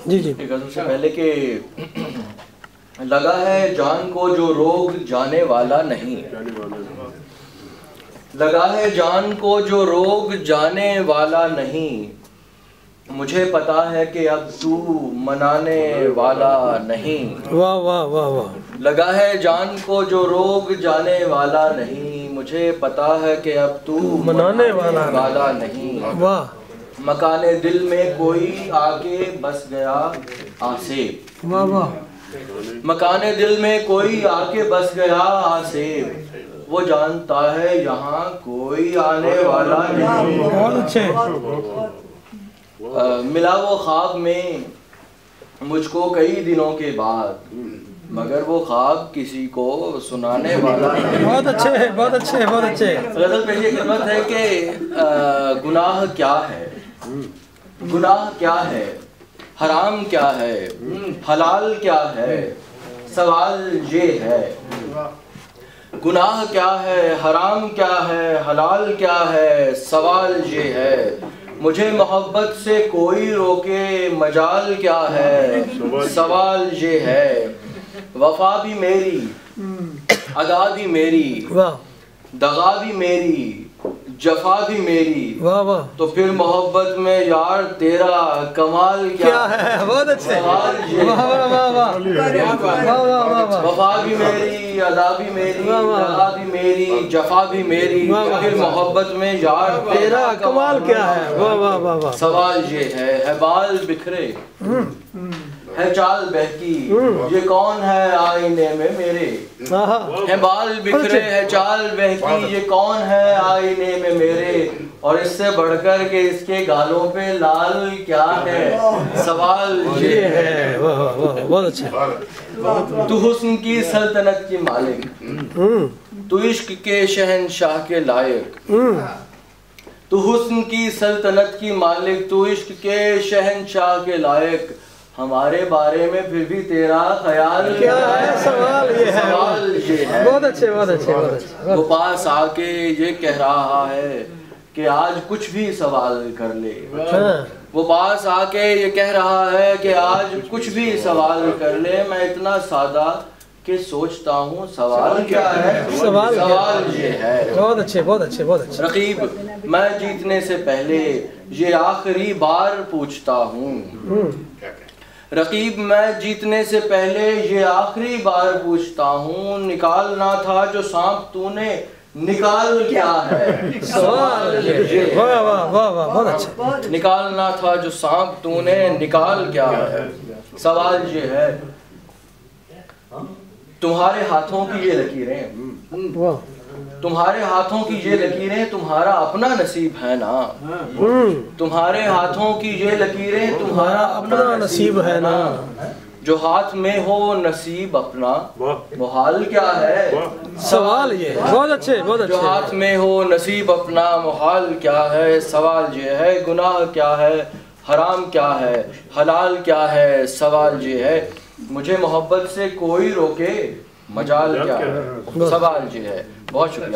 जी जी। गज़ल से पहले के लगा है जान को जो रोग जाने वाला नहीं, लगा है जान को जो रोग जाने वाला नहीं, मुझे पता है कि अब तू मनाने वाला नहीं। वाह वाह वाह वाह। लगा है जान को जो रोग जाने वाला नहीं, मुझे पता है कि अब तू मनाने वाला नहीं। वाह। मकाने दिल में कोई आके बस गया आसेब, वाह वाह। मकाने दिल में कोई आके बस गया आसेब, वो जानता है यहाँ कोई आने वाला नहीं। बहुत अच्छे। मिला वो ख्वाब में मुझको कई दिनों के बाद, मगर वो ख्वाब किसी को सुनाने वाला नहीं। बहुत अच्छे बहुत अच्छे बहुत अच्छे। गज़ल पे ये खिदमत है कि गुनाह क्या है, गुनाह क्या है, हराम क्या है, हलाल क्या है, सवाल ये है। गुनाह क्या है, हराम क्या है, हलाल क्या है, सवाल ये है। मुझे मोहब्बत से कोई रोके मजाल क्या है, सवाल ये है। वफा भी मेरी, अदा भी मेरी, दगा भी मेरी, जफा भी मेरी, वाह वाह। तो फिर मोहब्बत में यार तेरा कमाल क्या है। बहुत अच्छे। सवाल ये। वाह वाह वाह वाह वाह। वफा भी मेरी, अदा भी मेरी, दगा भी मेरी, जफा भी मेरी, तो फिर मोहब्बत में यार तेरा कमाल क्या है। वाह वाह वाह वाह। सवाल ये है बाल बिखरे है चाल बहकी, ये कौन है आईने में मेरे। है बाल बिखरे है चाल बहकी, ये कौन है आईने में मेरे, और इससे बढ़कर के इसके गालों पे लाल क्या है, सवाल ये है। बहुत अच्छा। तू हुस्न की सल्तनत की मालिक, तू इश्क के शहंशाह के लायक, तू हुस्न की सल्तनत की मालिक, तू इश्क के शहंशाह के लायक, हमारे बारे में फिर भी तेरा ख्याल क्या है, सवाल ये है। सवाल ये है। बहुत अच्छे बहुत अच्छे बहुत अच्छे। वो पास आके ये कह रहा है कि आज कुछ भी सवाल कर ले। वो पास आके ये कह रहा है कि आज कुछ भी सवाल कर ले, मैं इतना सादा कि सोचता हूँ सवाल क्या है, सवाल ये है। बहुत अच्छे बहुत अच्छे बहुत अच्छे। रकीब मैं जीतने से पहले ये आखिरी बार पूछता हूँ, रकीब मैं जीतने से पहले ये आखिरी बार पूछता हूँ, निकालना था जो सांप तूने निकाल क्या है, सवाल ये। वाह वाह वाह वाह बहुत अच्छा। निकालना था जो सांप तूने निकाल क्या है, सवाल ये है। तुम्हारे हाथों की ये लकीरें, तुम्हारे हाथों की ये लकीरें तुम्हारा अपना नसीब है ना, तुम्हारे हाथों की ये लकीरें तुम्हारा अपना नसीब है ना, जो हाथ में हो नसीब अपना वो हाल क्या है, सवाल ये। बहुत अच्छे बहुत अच्छे। जो हाथ में हो नसीब अपना वो हाल क्या है, सवाल ये है। गुनाह क्या है, हराम क्या है, हलाल क्या है, सवाल ये है। मुझे मोहब्बत से कोई रोके मजाल क्या है, सवाल ये है। बहुत शुक्रिया।